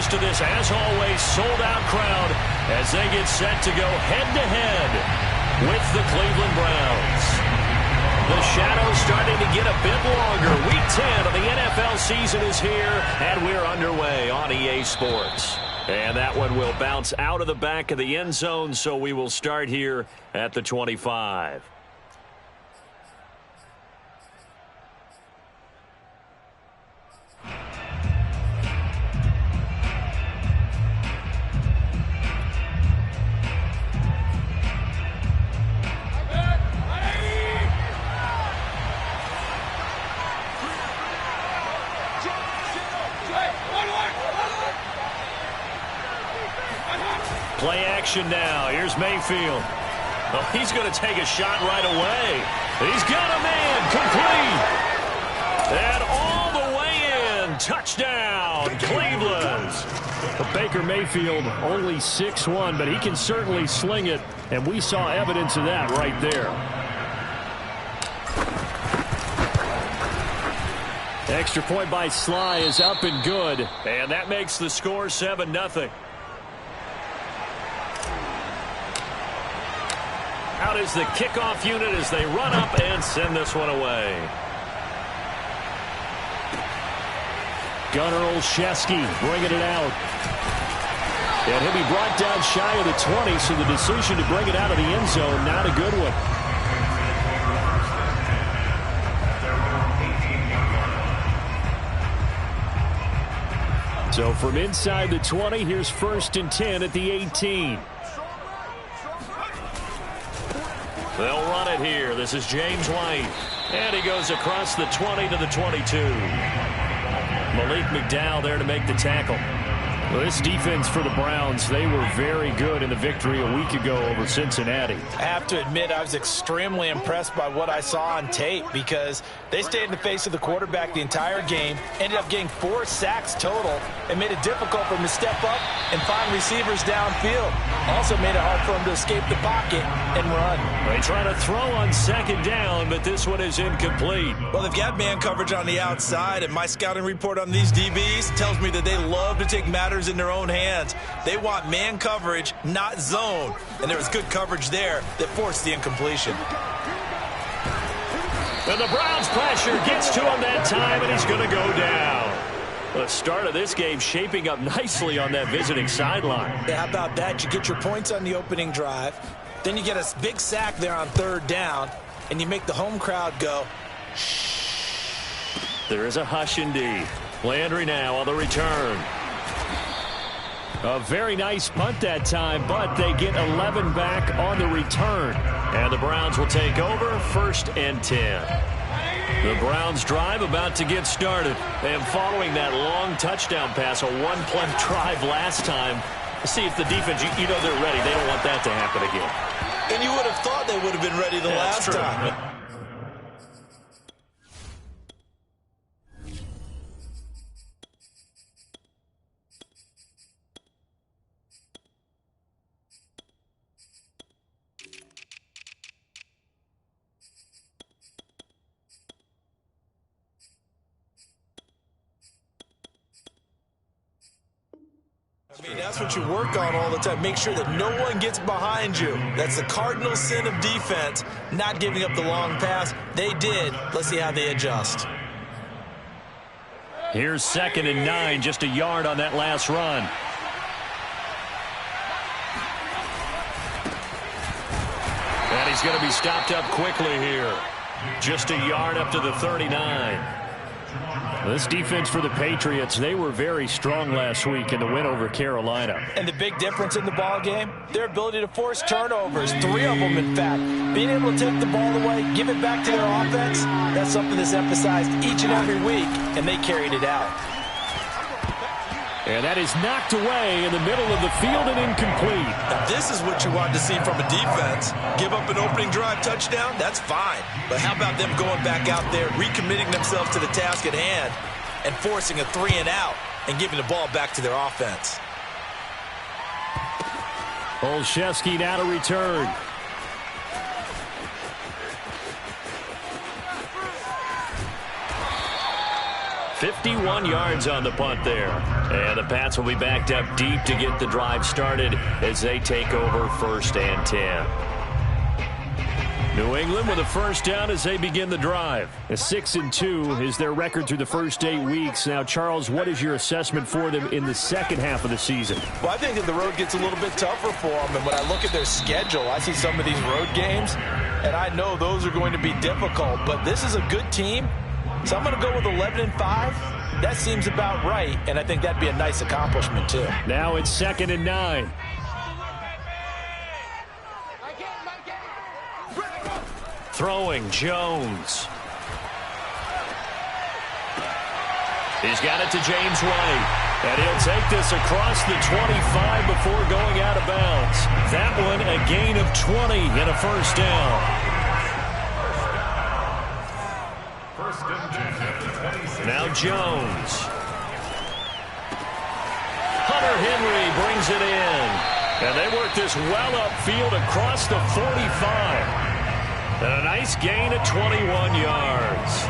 close to this, as always, sold-out crowd as they get set to go head-to-head with the Cleveland Browns. The shadow's starting to get a bit longer. Week 10 of the NFL season is here, and we're underway on EA Sports. And that one will bounce out of the back of the end zone, so we will start here at the 25. Play action now. Here's Mayfield. Oh, he's going to take a shot right away. He's got a man complete. And all the way in. Touchdown, Cleveland. Baker Mayfield only 6'1", but he can certainly sling it, and we saw evidence of that right there. Extra point by Sly is up and good, and that makes the score 7-0. Out is the kickoff unit as they run up and send this one away. Gunnar Olszewski bringing it out. And he'll be brought down shy of the 20, so the decision to bring it out of the end zone, not a good one. So from inside the 20, here's 1st and 10 at the 18. They'll run it here. This is James White. And he goes across the 20 to the 22. Malik McDowell there to make the tackle. Well, this defense for the Browns, they were very good in the victory a week ago over Cincinnati. I have to admit, I was extremely impressed by what I saw on tape because they stayed in the face of the quarterback the entire game, ended up getting 4 sacks total, and made it difficult for him to step up and find receivers downfield. Also made it hard for him to escape the pocket and run. They try to throw on 2nd down, but this one is incomplete. Well, they've got man coverage on the outside, and my scouting report on these DBs tells me that they love to take matters in their own hands. They want man coverage, not zone. And there was good coverage there that forced the incompletion. And the Browns pressure gets to him that time, and he's going to go down. The start of this game shaping up nicely on that visiting sideline. Yeah, how about that? You get your points on the opening drive. Then you get a big sack there on 3rd down, and you make the home crowd go, shh. There is a hush indeed. Landry now on the return. A very nice punt that time, but they get 11 back on the return. And the Browns will take over 1st and 10. The Browns drive about to get started. And following that long touchdown pass, a one-play drive last time, see if the defense, you know they're ready. They don't want that to happen again. And you would have thought they would have been ready the last time. I mean, that's what you work on all the time. Make sure that no one gets behind you. That's the cardinal sin of defense, not giving up the long pass. They did. Let's see how they adjust. Here's 2nd and 9, just a yard on that last run. And he's going to be stopped up quickly here. Just a yard up to the 39. This defense for the Patriots, they were very strong last week in the win over Carolina. And the big difference in the ball game, their ability to force turnovers, 3 of them in fact. Being able to take the ball away, give it back to their offense, that's something that's emphasized each and every week, and they carried it out. And that is knocked away in the middle of the field and incomplete. Now, this is what you want to see from a defense. Give up an opening drive touchdown, that's fine. But how about them going back out there, recommitting themselves to the task at hand, and forcing a 3-and-out and giving the ball back to their offense? Olszewski now to return. 51 yards on the punt there. And the Pats will be backed up deep to get the drive started as they take over 1st and 10. New England with a first down as they begin the drive. A 6-2 is their record through the first 8 weeks. Now, Charles, what is your assessment for them in the second half of the season? Well, I think that the road gets a little bit tougher for them. And when I look at their schedule, I see some of these road games, and I know those are going to be difficult. But this is a good team, so I'm going to go with 11-5. That seems about right, and I think that'd be a nice accomplishment, too. Now it's 2nd and 9. Throwing, Jones. He's got it to James White. And he'll take this across the 25 before going out of bounds. That one a gain of 20 and a first down. Now Jones. Hunter Henry brings it in. And they work this well upfield across the 45. And a nice gain of 21 yards.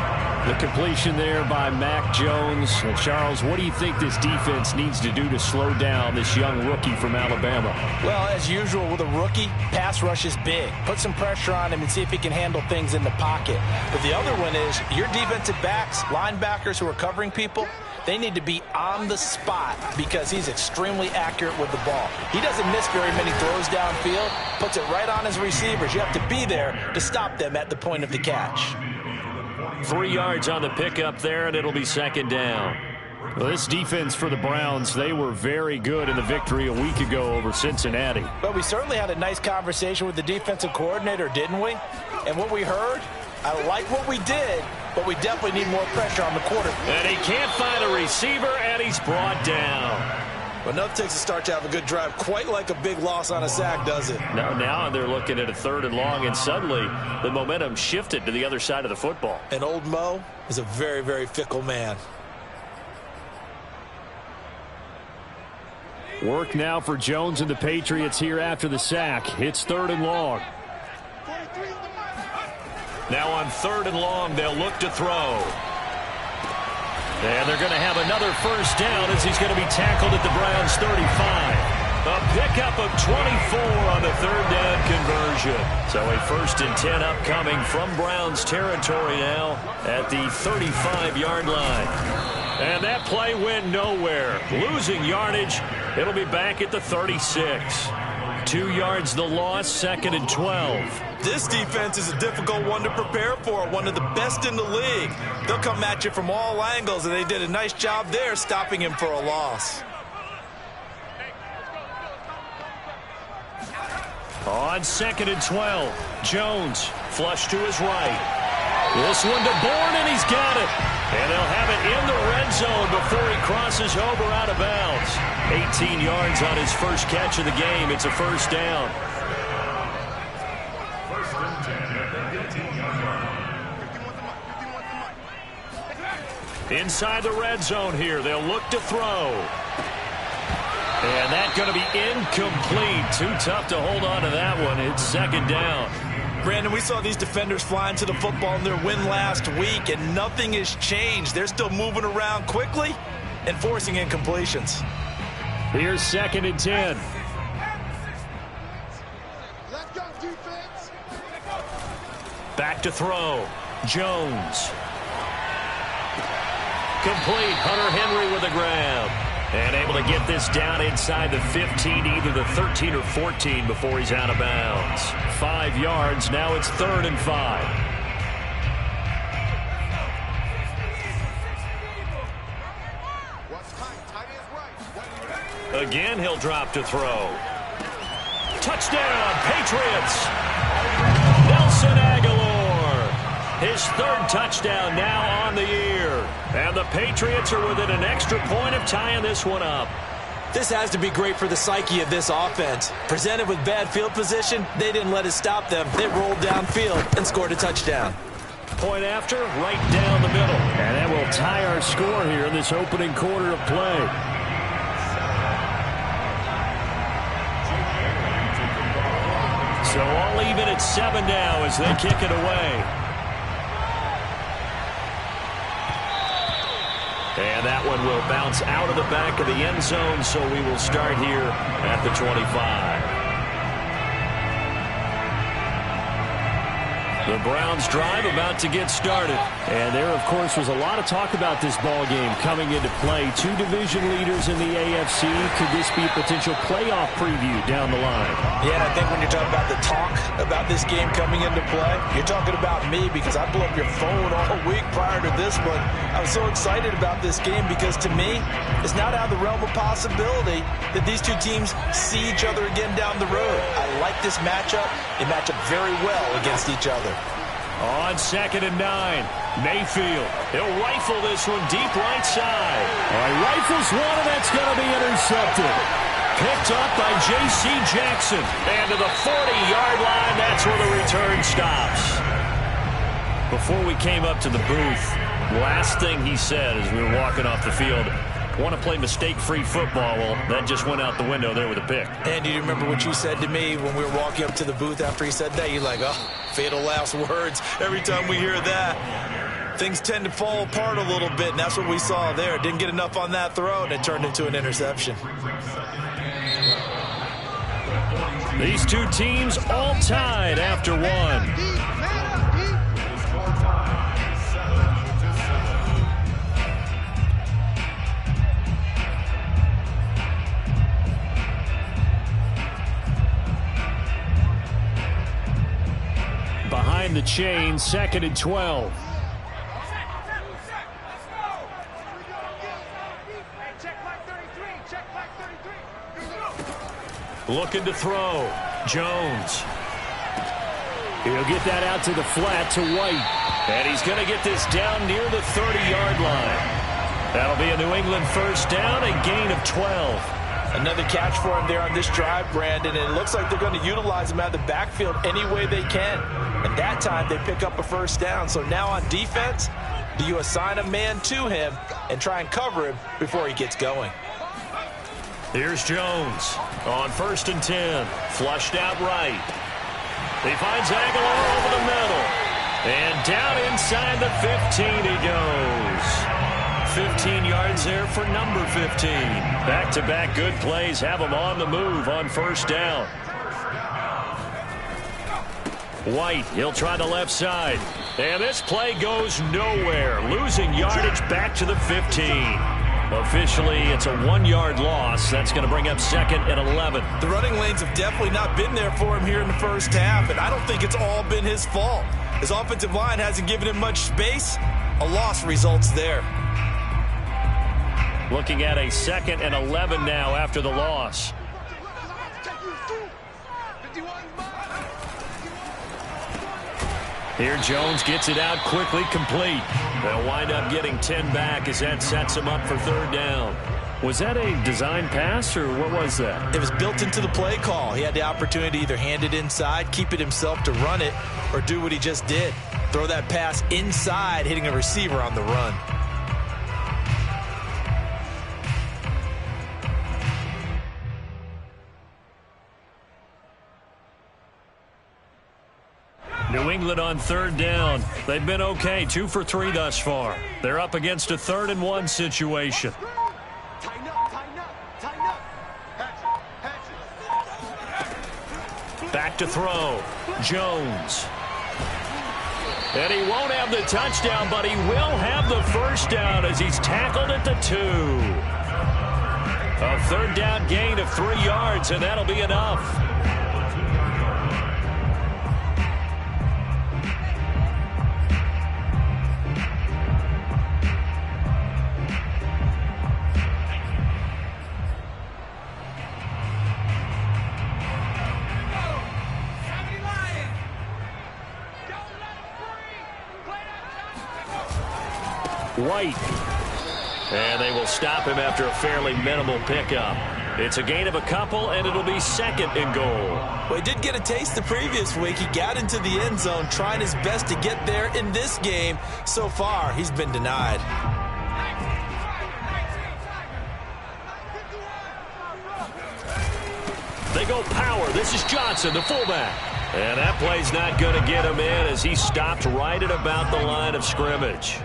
The completion there by Mac Jones. And Charles, what do you think this defense needs to do to slow down this young rookie from Alabama? Well, as usual with a rookie, pass rush is big. Put some pressure on him and see if he can handle things in the pocket. But the other one is your defensive backs, linebackers who are covering people, they need to be on the spot because he's extremely accurate with the ball. He doesn't miss very many throws downfield, puts it right on his receivers. You have to be there to stop them at the point of the catch. 3 yards on the pickup there, and it'll be 2nd down. Well, this defense for the Browns, they were very good in the victory a week ago over Cincinnati. But we certainly had a nice conversation with the defensive coordinator, didn't we? And what we heard, I like what we did, but we definitely need more pressure on the quarterback. And he can't find a receiver, and he's brought down. But nothing takes a start to have a good drive quite like a big loss on a sack, does it? Now they're looking at a 3rd and long, and suddenly the momentum shifted to the other side of the football. And old Mo is a very, very fickle man. Work now for Jones and the Patriots here after the sack. It's 3rd and long. Now on 3rd and long, they'll look to throw. And they're going to have another first down as he's going to be tackled at the Browns' 35. A pickup of 24 on the 3rd down conversion. So a 1st and 10 upcoming from Browns territory now at the 35-yard line. And that play went nowhere. Losing yardage. It'll be back at the 36. 2 yards the loss, 2nd and 12. This defense is a difficult one to prepare for, one of the best in the league. They'll come at you from all angles, and they did a nice job there stopping him for a loss. On 2nd and 12, Jones flush to his right. This one to Bourne, and he's got it. And they'll have it in the red zone before he crosses over out of bounds. 18 yards on his first catch of the game. It's a first down. Inside the red zone here. They'll look to throw. And that's going to be incomplete. Too tough to hold on to that one. It's 2nd down. Brandon, we saw these defenders flying to the football in their win last week, and nothing has changed. They're still moving around quickly and forcing incompletions. Here's 2nd and 10. Let's go, defense. Back to throw. Jones. Complete. Hunter Henry with a grab. And able to get this down inside the 15, either the 13 or 14 before he's out of bounds. 5 yards. Now it's 3rd and 5. Again, he'll drop to throw. Touchdown, Patriots. Nelson Aguilar. His 3rd touchdown now on the year. And the Patriots are within an extra point of tying this one up. This has to be great for the psyche of this offense. Presented with bad field position, they didn't let it stop them. They rolled downfield and scored a touchdown. Point after, right down the middle. And that will tie our score here in this opening quarter of play. So all even at 7 now as they kick it away. And that one will bounce out of the back of the end zone, so we will start here at the 25. The Browns drive about to get started. And there, of course, was a lot of talk about this ball game coming into play. Two division leaders in the AFC. Could this be a potential playoff preview down the line? Yeah, and I think when you're talking about the talk about this game coming into play, you're talking about me because I blew up your phone all week prior to this one. I was so excited about this game because, to me, it's not out of the realm of possibility that these two teams see each other again down the road. I like this matchup. They match up very well against each other. On 2nd and 9, Mayfield. He'll rifle this one deep right side. All right, rifles one, and that's going to be intercepted. Picked up by J.C. Jackson. And to the 40-yard line, that's where the return stops. Before we came up to the booth, last thing he said as we were walking off the field, want to play mistake-free football. Well, that just went out the window there with a pick. And do you remember what you said to me when we were walking up to the booth after he said that? You're like, oh, fatal last words. Every time we hear that, things tend to fall apart a little bit, and that's what we saw there. Didn't get enough on that throw, and it turned into an interception. These two teams all tied after one. Behind the chain, 2nd and 12. Looking to throw. Jones. He'll get that out to the flat to White. And he's going to get this down near the 30-yard line. That'll be a New England first down, a gain of 12. Another catch for him there on this drive, Brandon. And it looks like they're going to utilize him out of the backfield any way they can. And that time they pick up a first down. So now on defense, do you assign a man to him and try and cover him before he gets going? Here's Jones on 1st and 10. Flushed out right. He finds Aguilar over the middle. And down inside the 15 he goes. 15 yards there for number 15. Back-to-back good plays have him on the move on first down. White, he'll try the left side. And this play goes nowhere. Losing yardage back to the 15. Officially, it's a 1-yard loss. That's going to bring up 2nd and 11. The running lanes have definitely not been there for him here in the first half, and I don't think it's all been his fault. His offensive line hasn't given him much space. A loss results there. Looking at a 2nd and 11 now after the loss. Here Jones gets it out quickly, complete. They'll wind up getting 10 back as that sets him up for 3rd down. Was that a design pass, or what was that? It was built into the play call. He had the opportunity to either hand it inside, keep it himself to run it, or do what he just did. Throw that pass inside, hitting a receiver on the run. New England on 3rd down. They've been okay, 2 for 3 thus far. They're up against a 3rd and 1 situation. Back to throw. Jones. And he won't have the touchdown, but he will have the first down as he's tackled at the 2. A 3rd down gain of 3 yards, and that'll be enough. White. And they will stop him after a fairly minimal pickup. It's a gain of a couple, and it'll be 2nd and goal. Well, he did get a taste the previous week. He got into the end zone, trying his best to get there in this game. So far, he's been denied. They go power. This is Johnson, the fullback. And that play's not going to get him in as he stopped right at about the line of scrimmage.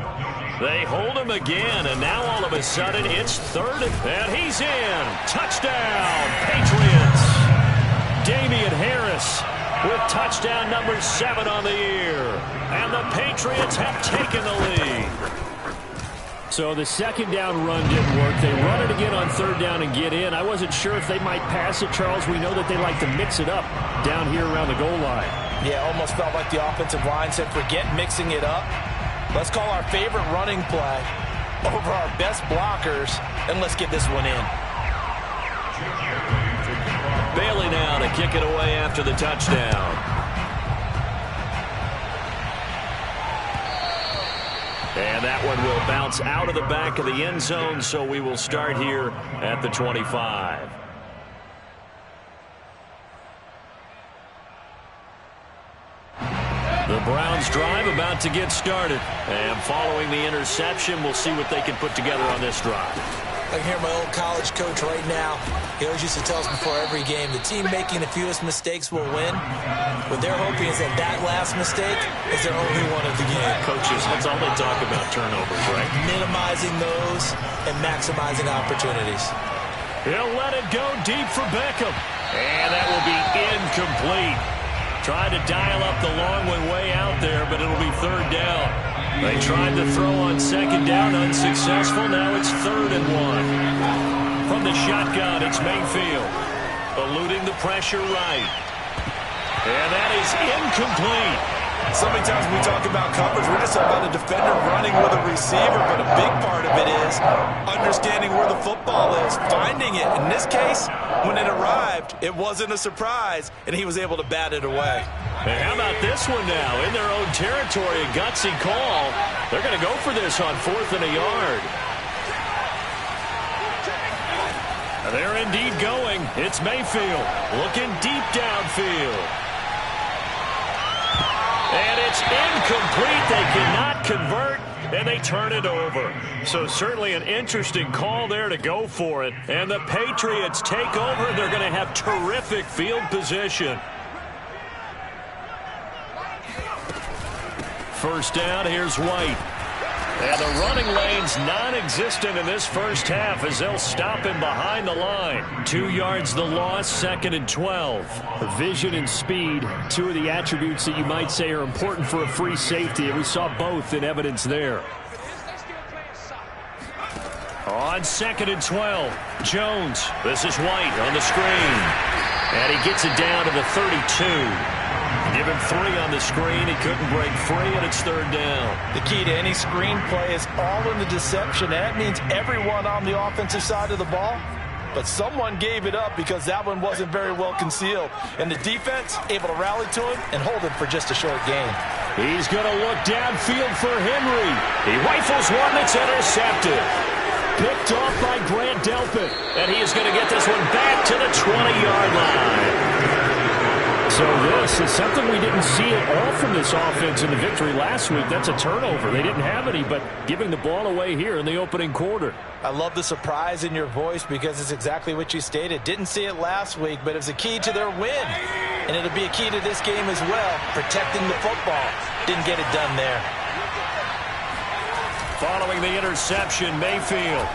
They hold him again, and now all of a sudden it's third, and he's in. Touchdown, Patriots. Damian Harris with touchdown number 7 on the year. And the Patriots have taken the lead. So the second down run didn't work. They run it again on third down and get in. I wasn't sure if they might pass it, Charles. We know that they like to mix it up down here around the goal line. Yeah, almost felt like the offensive line said, forget mixing it up. Let's call our favorite running play over our best blockers, and let's get this one in. Bailey now to kick it away after the touchdown. And that one will bounce out of the back of the end zone, so we will start here at the 25. The Browns drive about to get started. And following the interception, we'll see what they can put together on this drive. I can hear my old college coach right now. He always used to tell us before every game, the team making the fewest mistakes will win. What they're hoping is that that last mistake is their only one of the game. Coaches, that's all they talk about, turnovers, right? Minimizing those and maximizing opportunities. He'll let it go deep for Beckham. And that will be incomplete. Tried to dial up the long one way out there, but it'll be third down. They tried to throw on second down, unsuccessful. Now it's 3rd and 1. From the shotgun, it's Mayfield. Eluding the pressure right. And that is incomplete. So many times when we talk about coverage, we're just talking about a defender running with a receiver, but a big part of it is understanding where the football is, finding it. In this case, when it arrived, it wasn't a surprise, and he was able to bat it away. And how about this one now? In their own territory, a gutsy call. They're going to go for this on 4th and a yard. They're indeed going. It's Mayfield looking deep downfield. And it's incomplete. They cannot convert, and they turn it over. So certainly an interesting call there to go for it. And the Patriots take over. They're going to have terrific field position. First down, here's White. And the running lane's non-existent in this first half as they'll stop him behind the line. 2 yards the loss, 2nd and 12. Vision and speed, 2 of the attributes that you might say are important for a free safety, and we saw both in evidence there. On 2nd and 12, Jones. This is White on the screen. And he gets it down to the 32. Give him 3 on the screen. He couldn't break free, and it's 3rd down. The key to any screen play is all in the deception. That means everyone on the offensive side of the ball. But someone gave it up because that one wasn't very well concealed. And the defense able to rally to him and hold him for just a short gain. He's going to look downfield for Henry. He rifles one that's intercepted. Picked off by Grant Delpit. And he is going to get this one back to the 20-yard line. So this is something we didn't see at all from this offense in the victory last week. That's a turnover. They didn't have any, but giving the ball away here in the opening quarter. I love the surprise in your voice because it's exactly what you stated. Didn't see it last week, but it was a key to their win. And it'll be a key to this game as well, protecting the football. Didn't get it done there. Following the interception, Mayfield.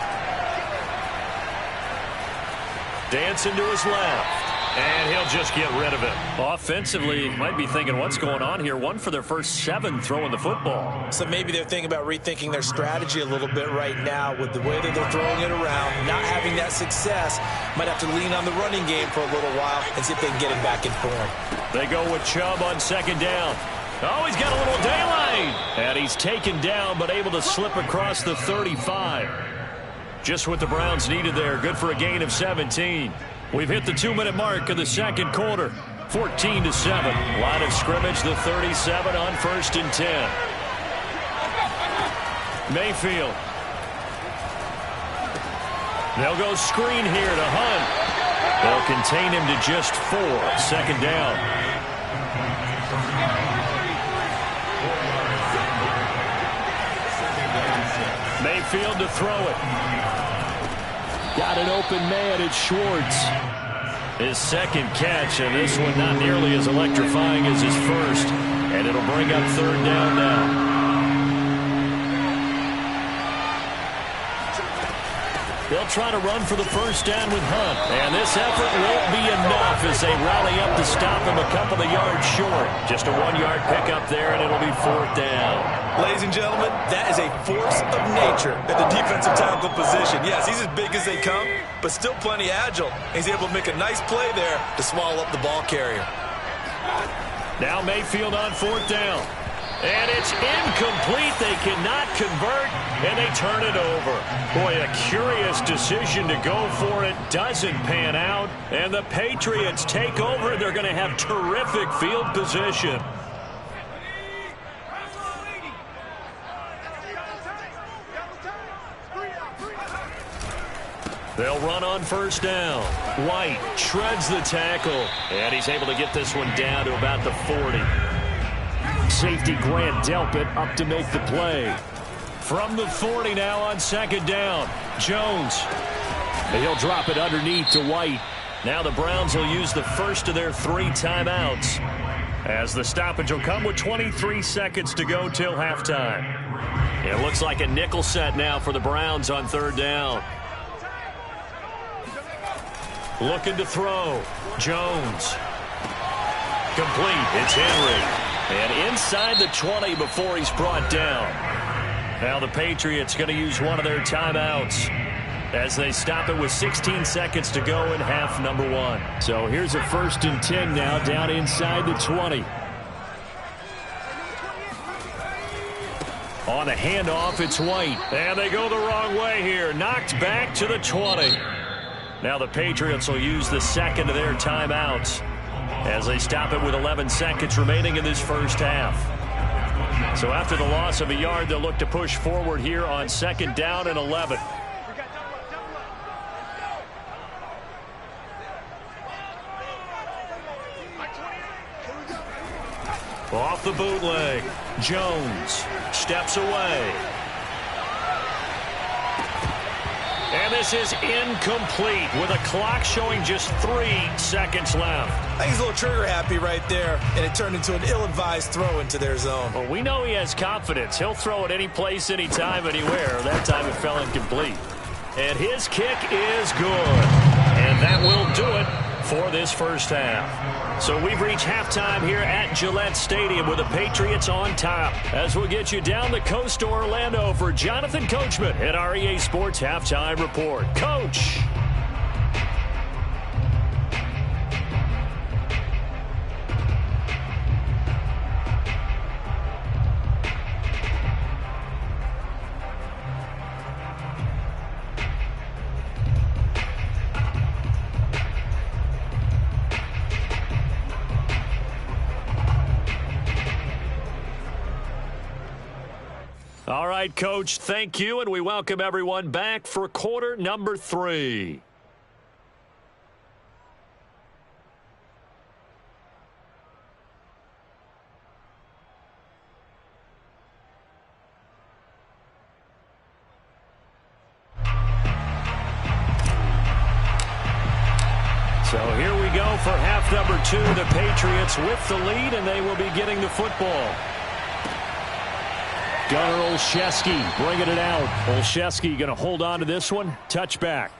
Dancing to his left. And he'll just get rid of it. Offensively, might be thinking, what's going on here? 1 for their first 7 throwing the football. So maybe they're thinking about rethinking their strategy a little bit right now with the way that they're throwing it around, not having that success. Might have to lean on the running game for a little while and see if they can get him back in form. They go with Chubb on 2nd down. Oh, he's got a little daylight. And he's taken down, but able to slip across the 35. Just what the Browns needed there. Good for a gain of 17. We've hit the 2-minute mark of the second quarter. 14-7. Line of scrimmage, the 37 on 1st and 10. Mayfield. They'll go screen here to Hunt. They'll contain him to just 4. 2nd down. Mayfield to throw it. Got an open man, it's Schwartz. His 2nd catch, and this one not nearly as electrifying as his first. And it'll bring up 3rd down now. They'll try to run for the first down with Hunt. And this effort won't be enough as they rally up to stop him a couple of yards short. Just a 1-yard pickup there, and it'll be 4th down. Ladies and gentlemen, that is a force of nature at the defensive tackle position. Yes, he's as big as they come, but still plenty agile. He's able to make a nice play there to swallow up the ball carrier. Now Mayfield on 4th down. And it's incomplete. They cannot convert, and they turn it over. Boy, a curious decision to go for it. Doesn't pan out, and the Patriots take over. They're going to have terrific field position. They'll run on 1st down. White shreds the tackle, and he's able to get this one down to about the 40. Safety Grant Delpit up to make the play. From the 40 now on 2nd down. Jones. And he'll drop it underneath to White. Now the Browns will use the first of their 3 timeouts, as the stoppage will come with 23 seconds to go till halftime. It looks like a nickel set now for the Browns on 3rd down. Looking to throw. Jones. Complete. It's Henry. And inside the 20 before he's brought down. Now the Patriots going to use one of their timeouts as they stop it with 16 seconds to go in half number 1. So here's a 1st and 10 now down inside the 20. On the handoff, it's White. And they go the wrong way here. Knocked back to the 20. Now the Patriots will use the 2nd of their timeouts as they stop it with 11 seconds remaining in this first half. So after the loss of a yard, they'll look to push forward here on 2nd down and 11. Off the bootleg. Jones steps away. And this is incomplete with a clock showing just 3 seconds left. I think he's a little trigger happy right there, and it turned into an ill-advised throw into their zone. Well, we know he has confidence. He'll throw it any place, anytime, anywhere. That time it fell incomplete. And his kick is good. And that will do it for this first half. So we've reached halftime here at Gillette Stadium with the Patriots on top. As we'll get you down the coast to Orlando for Jonathan Coachman at our EA Sports Halftime Report. Coach. All right, Coach, thank you, and we welcome everyone back for quarter number 3. So here we go for half number 2. The Patriots with the lead, and they will be getting the football. Gunnar Olszewski bringing it out. Olszewski going to hold on to this one. Touchback.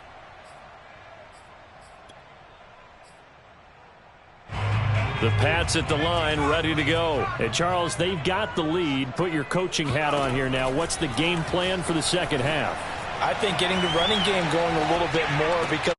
The Pats at the line, ready to go. And Charles, they've got the lead. Put your coaching hat on here now. What's the game plan for the second half? I think getting the running game going a little bit more, because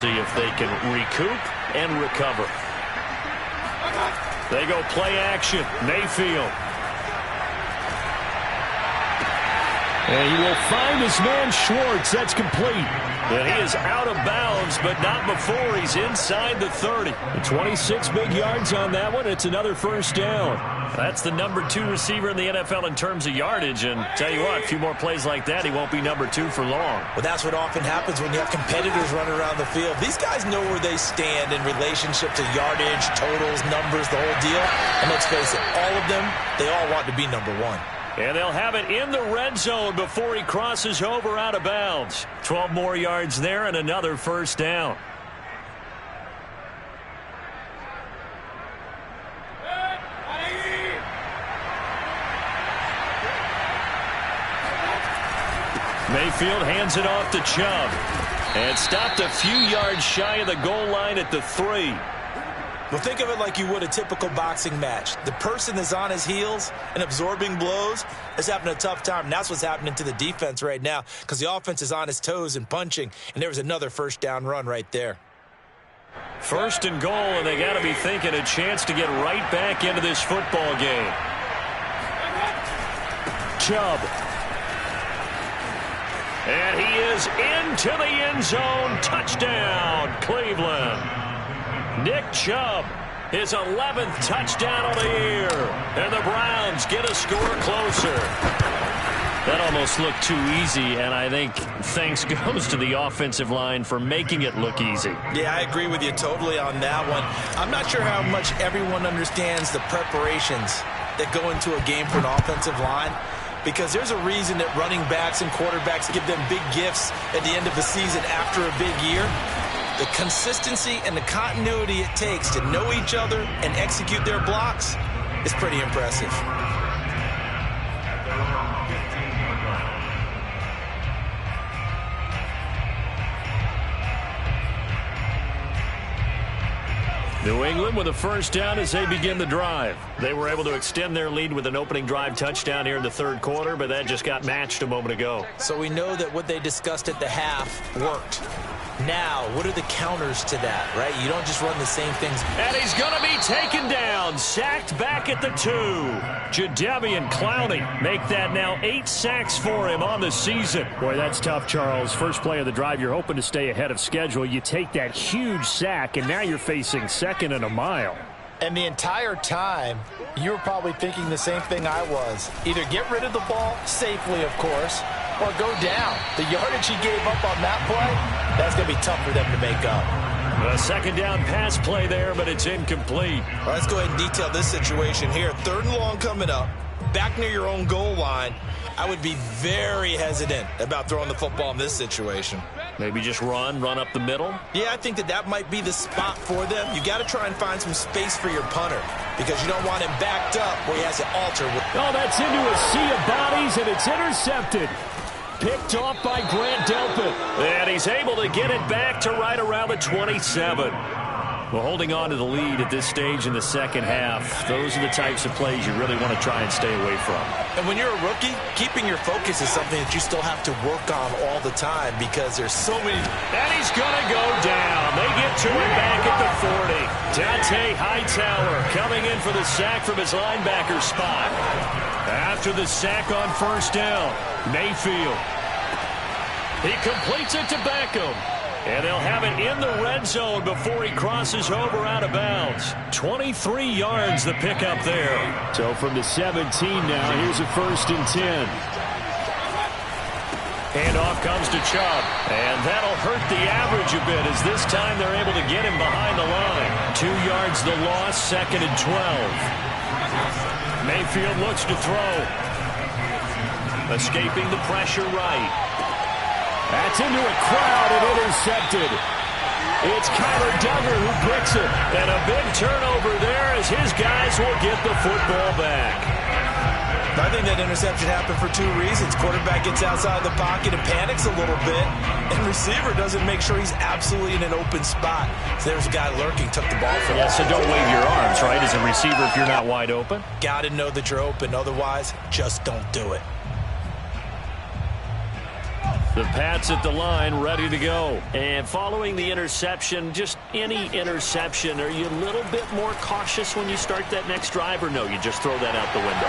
See if they can recoup and recover. They go play action. Mayfield. And he will find his man Schwartz. That's complete. And he is out of bounds, but not before he's inside the 30. 26 big yards on that one. It's another first down. That's the number 2 receiver in the NFL in terms of yardage. And tell you what, a few more plays like that, he won't be number 2 for long. Well, that's what often happens when you have competitors running around the field. These guys know where they stand in relationship to yardage, totals, numbers, the whole deal. And let's face it, all of them, they all want to be number 1. And they'll have it in the red zone before he crosses over out of bounds. 12 more yards there and another first down. Mayfield hands it off to Chubb. And stopped a few yards shy of the goal line at the 3. Well, think of it like you would a typical boxing match. The person that's on his heels and absorbing blows is having a tough time. And that's what's happening to the defense right now because the offense is on his toes and punching. And there was another first down run right there. First and goal, and they got to be thinking a chance to get right back into this football game. Chubb. And he is into the end zone. Touchdown, Cleveland. Nick Chubb, his 11th touchdown of the year. And the Browns get a score closer. That almost looked too easy, and I think thanks goes to the offensive line for making it look easy. Yeah, I agree with you totally on that one. I'm not sure how much everyone understands the preparations that go into a game for an offensive line, because there's a reason that running backs and quarterbacks give them big gifts at the end of the season after a big year. The consistency and the continuity it takes to know each other and execute their blocks is pretty impressive. New England with a first down as they begin the drive. They were able to extend their lead with an opening drive touchdown here in the third quarter, but that just got matched a moment ago. So we know that what they discussed at the half worked. Now, what are the counters to that, right? You don't just run the same things. And he's going to be taken down, sacked back at the 2. Jadeveon Clowney make that now 8 sacks for him on the season. Boy, that's tough, Charles. First play of the drive, you're hoping to stay ahead of schedule. You take that huge sack, and now you're facing second and a mile. And the entire time, you were probably thinking the same thing I was. Either get rid of the ball, safely, of course, or go down. The yardage he gave up on that play, that's going to be tough for them to make up. A second down pass play there, but it's incomplete. All right, let's go ahead and detail this situation here. 3rd and long coming up, back near your own goal line. I would be very hesitant about throwing the football in this situation. Maybe just run up the middle? Yeah, I think that might be the spot for them. You got to try and find some space for your punter because you don't want him backed up where he has to alter. Oh, that's into a sea of bodies, and it's intercepted. Picked off by Grant Delpit. And he's able to get it back to right around the 27. Well, holding on to the lead at this stage in the second half, those are the types of plays you really want to try and stay away from. And when you're a rookie, keeping your focus is something that you still have to work on all the time because there's so many. And he's going to go down. They get to him back at the 40. Dante Hightower coming in for the sack from his linebacker spot. After the sack on first down, Mayfield. He completes it to Beckham. And they'll have it in the red zone before he crosses over out of bounds. 23 yards the pickup there. So from the 17 now, here's a 1st and 10. Handoff comes to Chubb. And that'll hurt the average a bit as this time they're able to get him behind the line. 2 yards the loss, 2nd and 12. Mayfield looks to throw. Escaping the pressure right. That's into a crowd and intercepted. It's Kyler Duggar who picks it. And a big turnover there as his guys will get the football back. I think that interception happened for 2 reasons. Quarterback gets outside the pocket and panics a little bit. And receiver doesn't make sure he's absolutely in an open spot. So there's a guy lurking, took the ball from him. Yeah, so don't wave your arms, right, as a receiver if you're not wide open? Got to know that you're open. Otherwise, just don't do it. The Pats at the line, ready to go. And following the interception, just any interception, are you a little bit more cautious when you start that next drive, or no, you just throw that out the window?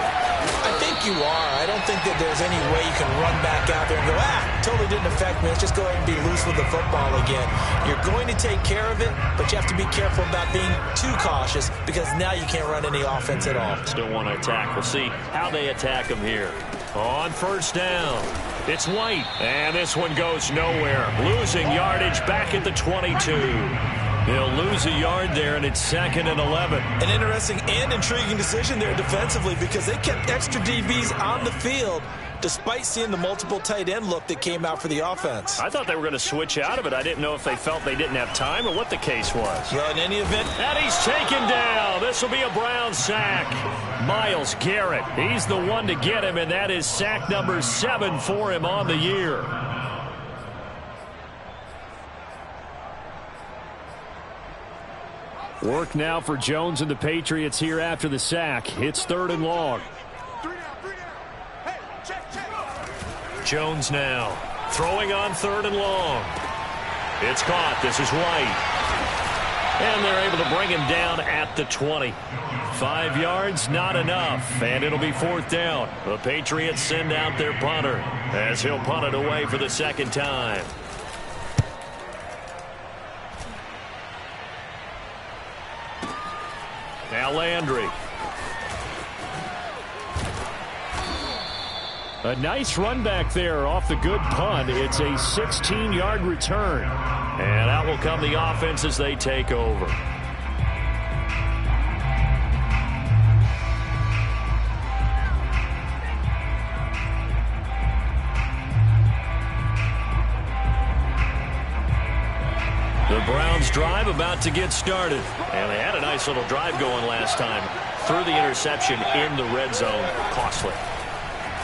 I think you are. I don't think that there's any way you can run back out there and go, totally didn't affect me. Let's just go ahead and be loose with the football again. You're going to take care of it, but you have to be careful about being too cautious because now you can't run any offense at all. Still want to attack. We'll see how they attack him here. On first down, it's White, and this one goes nowhere. Losing yardage back at the 22. They'll lose a yard there, and it's 2nd and 11. An interesting and intriguing decision there defensively because they kept extra DBs on the field despite seeing the multiple tight end look that came out for the offense. I thought they were going to switch out of it. I didn't know if they felt they didn't have time or what the case was. Well, in any event, and he's taken down. This will be a Brown sack. Myles Garrett, he's the one to get him, and that is sack number 7 for him on the year. Work now for Jones and the Patriots here after the sack. It's 3rd and long. Jones now throwing on 3rd and long. It's caught. This is White. And they're able to bring him down at the 20. 5 yards, not enough. And it'll be 4th down. The Patriots send out their punter as he'll punt it away for the 2nd time. Now Landry. A nice run back there off the good punt. It's a 16-yard return. And out will come the offense as they take over. The Browns drive about to get started. And they had a nice little drive going last time. Threw the interception in the red zone. Costly.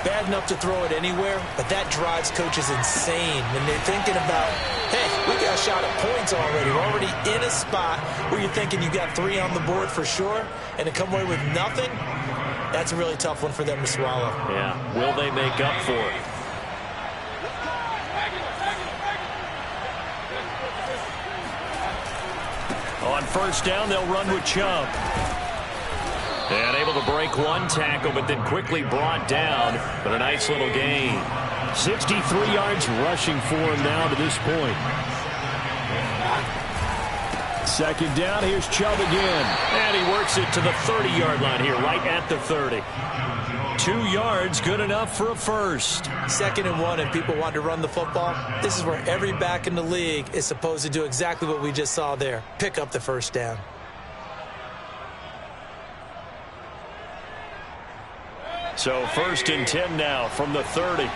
Bad enough to throw it anywhere, but that drives coaches insane when they're thinking about, hey, we got a shot at points already. We're already in a spot where you're thinking you got 3 on the board for sure, and to come away with nothing, that's a really tough one for them to swallow. Yeah, will they make up for it? On first down, they'll run with Chubb. And able to break one tackle, but then quickly brought down. But a nice little gain. 63 yards rushing for him now to this point. 2nd down, here's Chubb again. And he works it to the 30-yard line here, right at the 30. 2 yards, good enough for a first. 2nd and 1, and people want to run the football. This is where every back in the league is supposed to do exactly what we just saw there. Pick up the first down. So 1st and 10 now from the 30.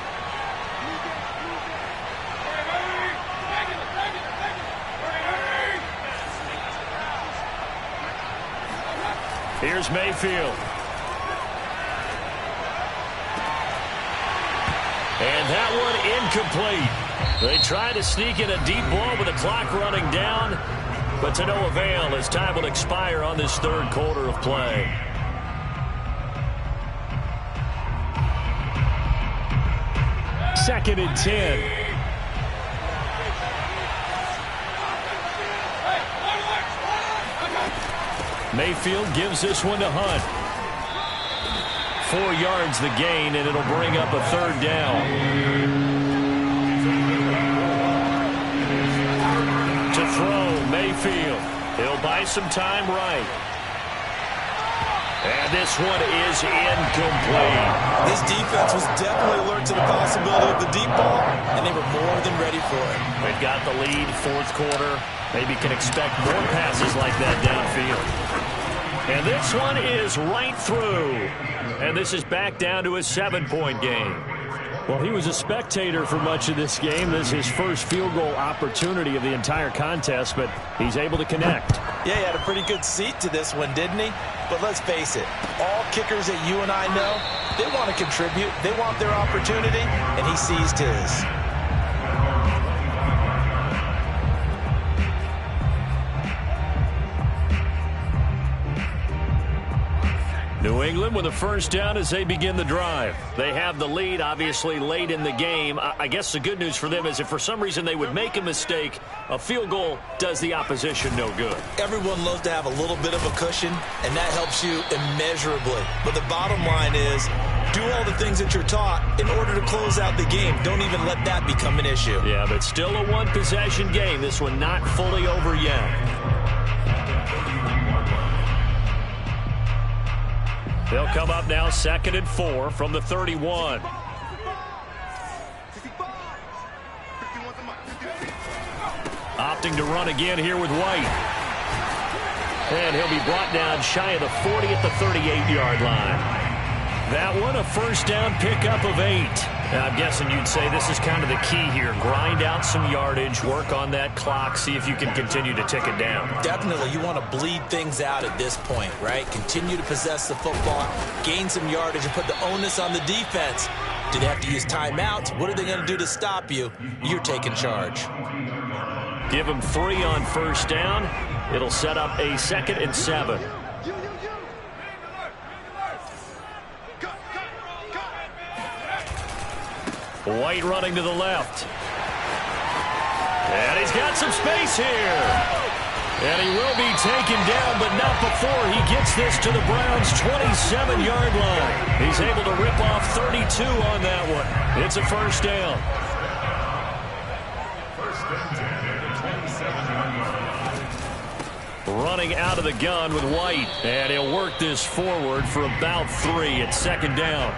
Here's Mayfield. And that one incomplete. They try to sneak in a deep ball with the clock running down, but to no avail as time will expire on this 3rd quarter of play. Second and 10. Mayfield gives this one to Hunt. 4 yards the gain, and it'll bring up a 3rd down. To throw, Mayfield. He'll buy some time right. And this one is incomplete. This defense was definitely alert to the possibility of the deep ball, and they were more than ready for it. They've got the lead, 4th quarter. Maybe can expect more passes like that downfield. And this one is right through. And this is back down to a 7-point game. Well, he was a spectator for much of this game. This is his first field goal opportunity of the entire contest, but he's able to connect. Yeah, he had a pretty good seat to this one, didn't he? But let's face it, all kickers that you and I know, they want to contribute. They want their opportunity, and he seized his. New England with a first down as they begin the drive. They have the lead, obviously, late in the game. I guess the good news for them is if for some reason they would make a mistake, a field goal does the opposition no good. Everyone loves to have a little bit of a cushion, and that helps you immeasurably. But the bottom line is, do all the things that you're taught in order to close out the game. Don't even let that become an issue. Yeah, but still a one-possession game. This one not fully over yet. They'll come up now 2nd and 4 from the 31. Opting to run again here with White. And he'll be brought down shy of the 40 at the 38-yard line. That one, a first down pickup of 8. Now, I'm guessing you'd say this is kind of the key here. Grind out some yardage, work on that clock, see if you can continue to tick it down. Definitely. You want to bleed things out at this point, right? Continue to possess the football, gain some yardage, and put the onus on the defense. Do they have to use timeouts? What are they going to do to stop you? You're taking charge. Give them 3 on first down. It'll set up a 2nd and 7. White running to the left. And he's got some space here. And he will be taken down, but not before he gets this to the Browns' 27-yard line. He's able to rip off 32 on that one. It's a first down. Running out of the gun with White. And he'll work this forward for about 3 at 2nd down.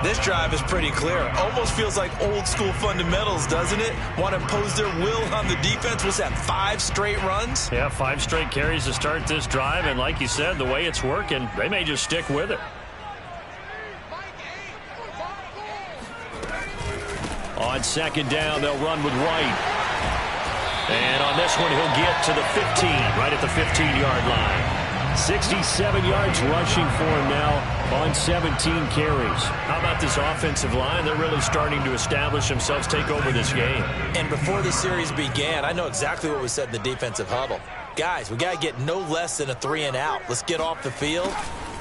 This drive is pretty clear. Almost feels like old school fundamentals, doesn't it? Want to impose their will on the defense. What's that, 5 straight runs? Yeah, 5 straight carries to start this drive. And like you said, the way it's working, they may just stick with it. On 2nd down, they'll run with White. And on this one, he'll get to the 15, right at the 15-yard line. 67 yards rushing for him now on 17 carries. How about this offensive line? They're really starting to establish themselves, take over this game. And before the series began, I know exactly what was said in the defensive huddle. Guys, we got to get no less than a 3 and out. Let's get off the field.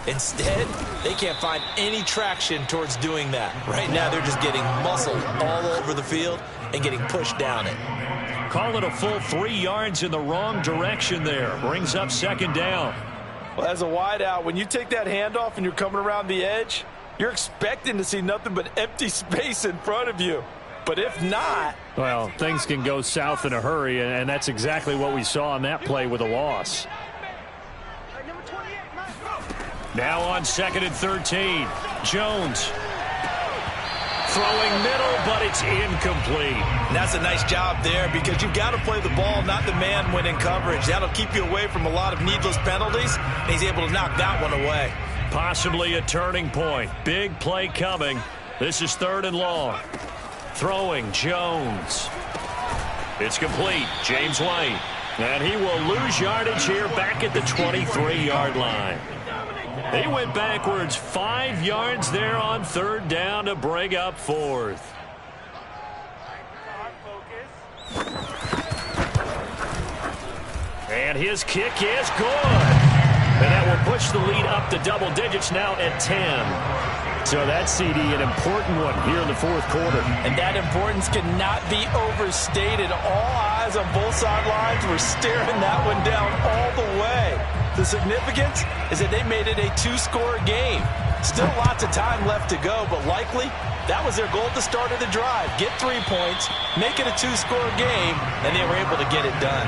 Instead, they can't find any traction towards doing that. Right now, they're just getting muscled all over the field and getting pushed down it. Call it a full 3 yards in the wrong direction there. Brings up 2nd down. Well, as a wideout, when you take that handoff and you're coming around the edge, you're expecting to see nothing but empty space in front of you. But if not... well, things can go south in a hurry, and that's exactly what we saw on that play with a loss. Now on 2nd and 13. Jones. Throwing middle, but it's incomplete. And that's a nice job there because you've got to play the ball, not the man when in coverage. That'll keep you away from a lot of needless penalties, and he's able to knock that one away. Possibly a turning point. Big play coming. This is 3rd and long. Throwing, Jones. It's complete. James White. And he will lose yardage here back at the 23-yard line. He went backwards 5 yards there on 3rd down to bring up 4th. And his kick is good. And that will push the lead up to double digits now at 10. So that CD, an important one here in the 4th quarter. And that importance cannot be overstated. All eyes on both sidelines were staring that one down all the way. The significance is that they made it a 2-score game. Still lots of time left to go, but likely that was their goal at the start of the drive. Get 3 points, make it a 2-score game, and they were able to get it done.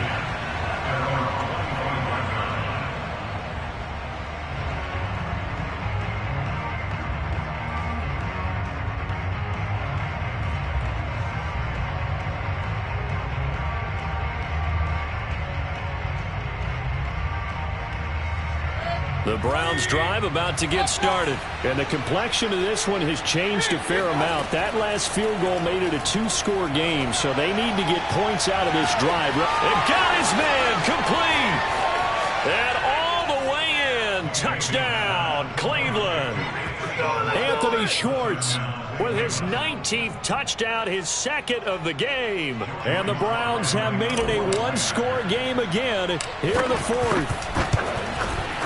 The Browns drive about to get started. And the complexion of this one has changed a fair amount. That last field goal made it a 2-score game, so they need to get points out of this drive. They've got his man complete. And all the way in. Touchdown, Cleveland. Anthony Schwartz with his 19th touchdown, his 2nd of the game. And the Browns have made it a 1-score game again here in the 4th.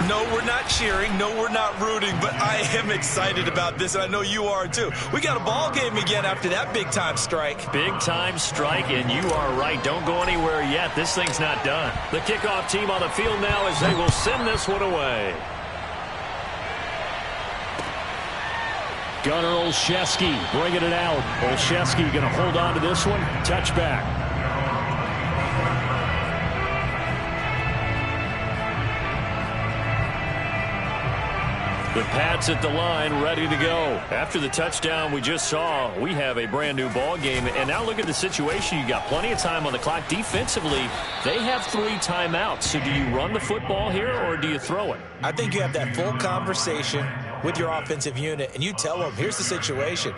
No, we're not cheering. No, we're not rooting. But I am excited about this, and I know you are too. We got a ball game again after that big-time strike. Big-time strike, and you are right. Don't go anywhere yet. This thing's not done. The kickoff team on the field now as they will send this one away. Gunnar Olszewski bringing it out. Olszewski going to hold on to this one. Touchback. The Pats at the line, ready to go. After the touchdown we just saw, we have a brand new ball game. And now look at the situation. You got plenty of time on the clock. Defensively, they have 3 timeouts. So do you run the football here or do you throw it? I think you have that full conversation with your offensive unit, and you tell them, here's the situation.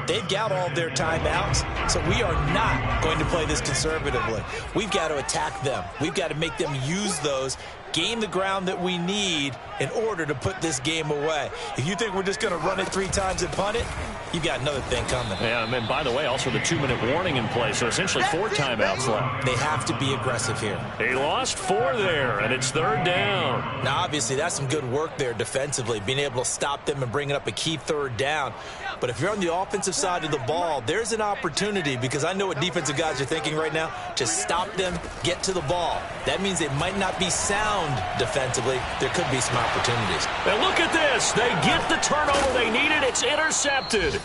They've got all their timeouts, so we are not going to play this conservatively. We've got to attack them. We've got to make them use those, gain the ground that we need in order to put this game away. If you think we're just going to run it 3 times and punt it, you've got another thing coming. Yeah, and by the way, also the 2-minute warning in play, so essentially 4 timeouts left. They have to be aggressive here. They lost 4 there, and it's 3rd down. Now, obviously, that's some good work there defensively, being able to stop them and bringing up a key 3rd down. But if you're on the offensive side of the ball, there's an opportunity, because I know what defensive guys are thinking right now, to stop them, get to the ball. That means it might not be sound defensively. There could be some opportunities. And look at this. They get the turnover they needed. It's intercepted.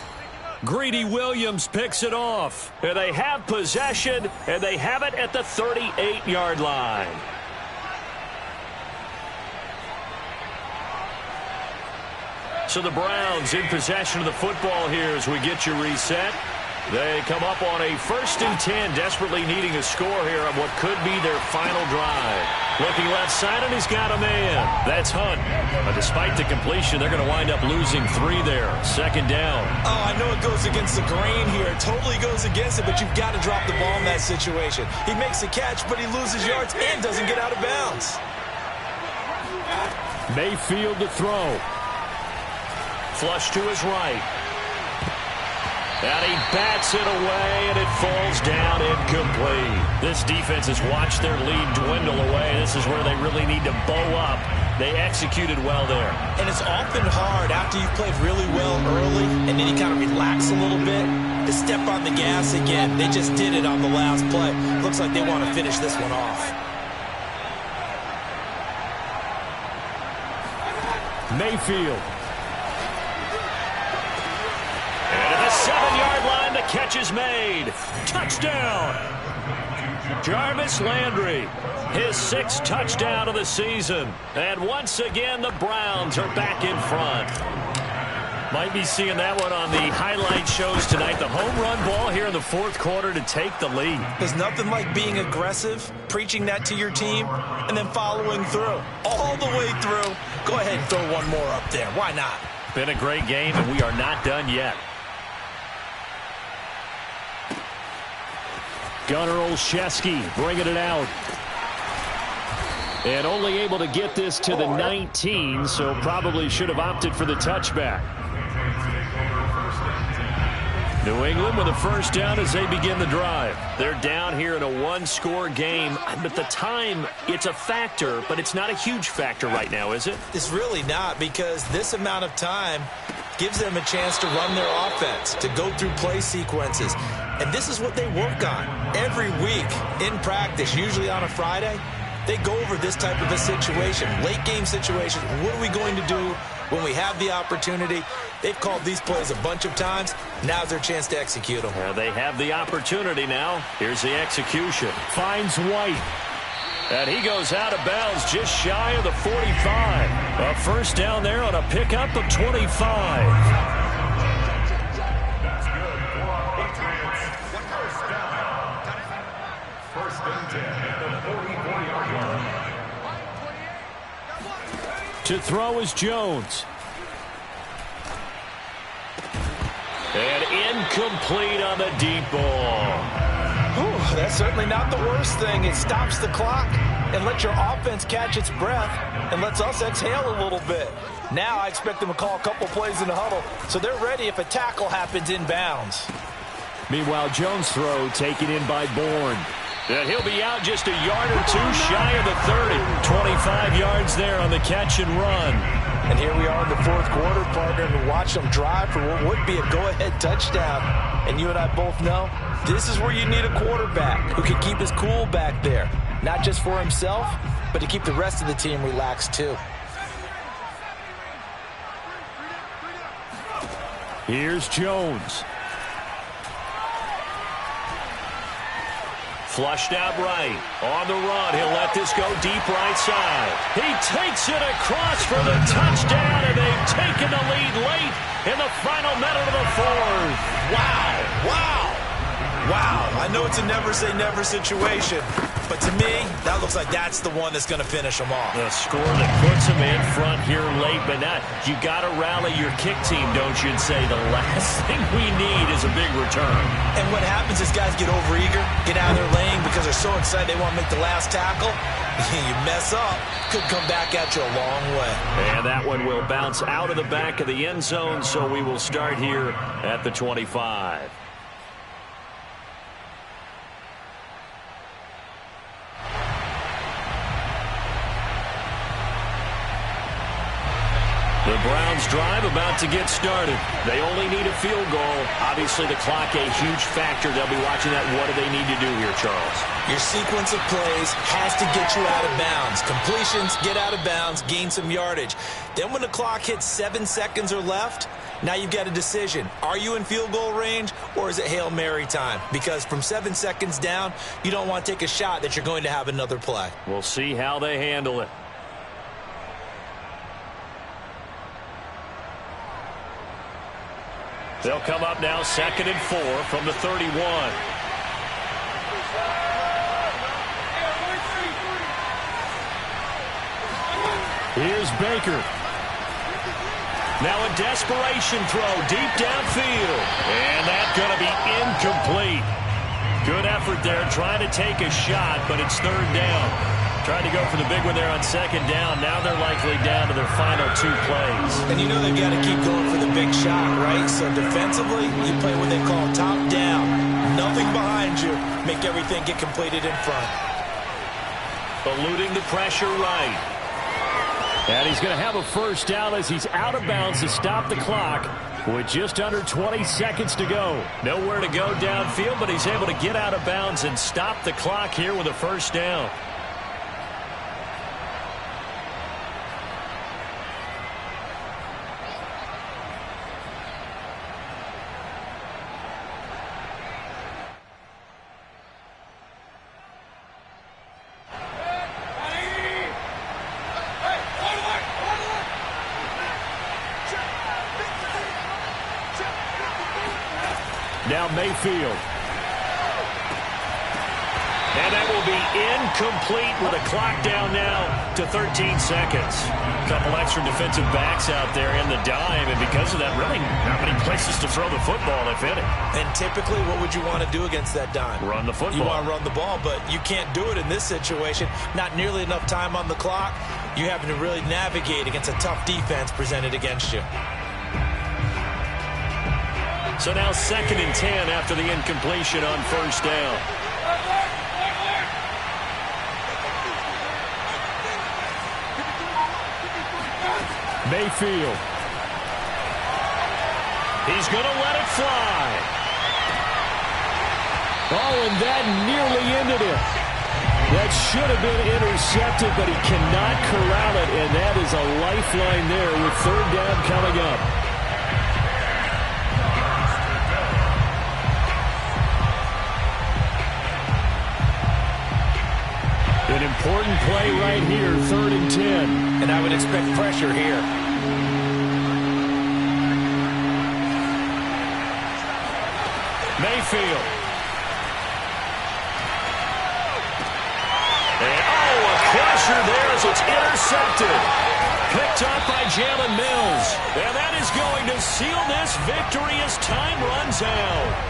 Greedy Williams picks it off. And they have possession, and they have it at the 38-yard line. So the Browns in possession of the football here as we get you reset. They come up on a 1st and 10, desperately needing a score here on what could be their final drive. Looking left side, and he's got a man. That's Hunt. But despite the completion, they're going to wind up losing 3 there. 2nd down. Oh, I know it goes against the grain here. It totally goes against it, but you've got to drop the ball in that situation. He makes a catch, but he loses yards and doesn't get out of bounds. Mayfield to throw. Flush to his right. And he bats it away, and it falls down incomplete. This defense has watched their lead dwindle away. This is where they really need to bow up. They executed well there. And it's often hard after you've played really well early, and then you kind of relax a little bit, to step on the gas again. They just did it on the last play. Looks like they want to finish this one off. Mayfield. And at the 7-yard line, the catch is made. Touchdown. Jarvis Landry, his 6th touchdown of the season. And once again, the Browns are back in front. Might be seeing that one on the highlight shows tonight. The home run ball here in the 4th quarter to take the lead. There's nothing like being aggressive, preaching that to your team, and then following through. All the way through. Go ahead and throw one more up there. Why not? Been a great game, and we are not done yet. Gunnar Olszewski bringing it out. And only able to get this to the 19, so probably should have opted for the touchback. New England with a 1st down as they begin the drive. They're down here in a 1-score game, but the time, it's a factor, but it's not a huge factor right now, is it? It's really not, because this amount of time gives them a chance to run their offense, to go through play sequences. And this is what they work on every week in practice, usually on a Friday. They go over this type of a situation, late game situation. What are we going to do when we have the opportunity? They've called these plays a bunch of times. Now's their chance to execute them. Well, they have the opportunity now. Here's the execution. Finds White. And he goes out of bounds just shy of the 45. A 1st down there on a pickup of 25. To throw is Jones. And incomplete on the deep ball. Whew, that's certainly not the worst thing. It stops the clock and lets your offense catch its breath and lets us exhale a little bit. Now I expect them to call a couple plays in the huddle, so they're ready if a tackle happens inbounds. Meanwhile, Jones' throw taken in by Bourne. And he'll be out just a yard or two shy of the 30. 25 yards there on the catch and run. And here we are in the fourth quarter, partner, and watch them drive for what would be a go-ahead touchdown. And you and I both know this is where you need a quarterback who can keep his cool back there. Not just for himself, but to keep the rest of the team relaxed too. Here's Jones. Flushed out right. On the run. He'll let this go deep right side. He takes it across for the touchdown, and they've taken the lead late in the final minute of the fourth. Wow. Wow. Wow. I know it's a never-say-never situation, but to me, that looks like that's the one that's going to finish them off. A score that puts them in front here late, but not. You got to rally your kick team, don't you, and say the last thing we need is a big return. And what happens is guys get overeager, get out of their lane because they're so excited they want to make the last tackle. You mess up, could come back at you a long way. And that one will bounce out of the back of the end zone, so we will start here at the 25. The Browns drive about to get started. They only need a field goal. Obviously, the clock a huge factor. They'll be watching that. What do they need to do here, Charles? Your sequence of plays has to get you out of bounds. Completions, get out of bounds, gain some yardage. Then when the clock hits 7 seconds or left, now you've got a decision. Are you in field goal range or is it Hail Mary time? Because from 7 seconds down, you don't want to take a shot that you're going to have another play. We'll see how they handle it. They'll come up now 2nd and 4 from the 31. Here's Baker. Now a desperation throw deep downfield. And that's going to be incomplete. Good effort there trying to take a shot, but it's 3rd down. Trying to go for the big one there on 2nd down. Now they're likely down to their final 2 plays. And you know they've got to keep going for the big shot, right? So defensively, you play what they call top down. Nothing behind you. Make everything get completed in front. Eluding the pressure right. And he's going to have a 1st down as he's out of bounds to stop the clock with just under 20 seconds to go. Nowhere to go downfield, but he's able to get out of bounds and stop the clock here with a 1st down. Now Mayfield. And that will be incomplete with a clock down now to 13 seconds. A couple extra defensive backs out there in the dime, and because of that, really not many places to throw the football, if any. And typically, what would you want to do against that dime? Run the football. You want to run the ball, but you can't do it in this situation. Not nearly enough time on the clock. You're having to really navigate against a tough defense presented against you. So now 2nd and 10 after the incompletion on 1st down. Mayfield. He's going to let it fly. Oh, and that nearly ended it. That should have been intercepted, but he cannot corral it, and that is a lifeline there with 3rd down coming up. An important play right here, 3rd and 10. And I would expect pressure here. Mayfield. And, a crusher there as it's intercepted. Picked up by Jalen Mills. And that is going to seal this victory as time runs out.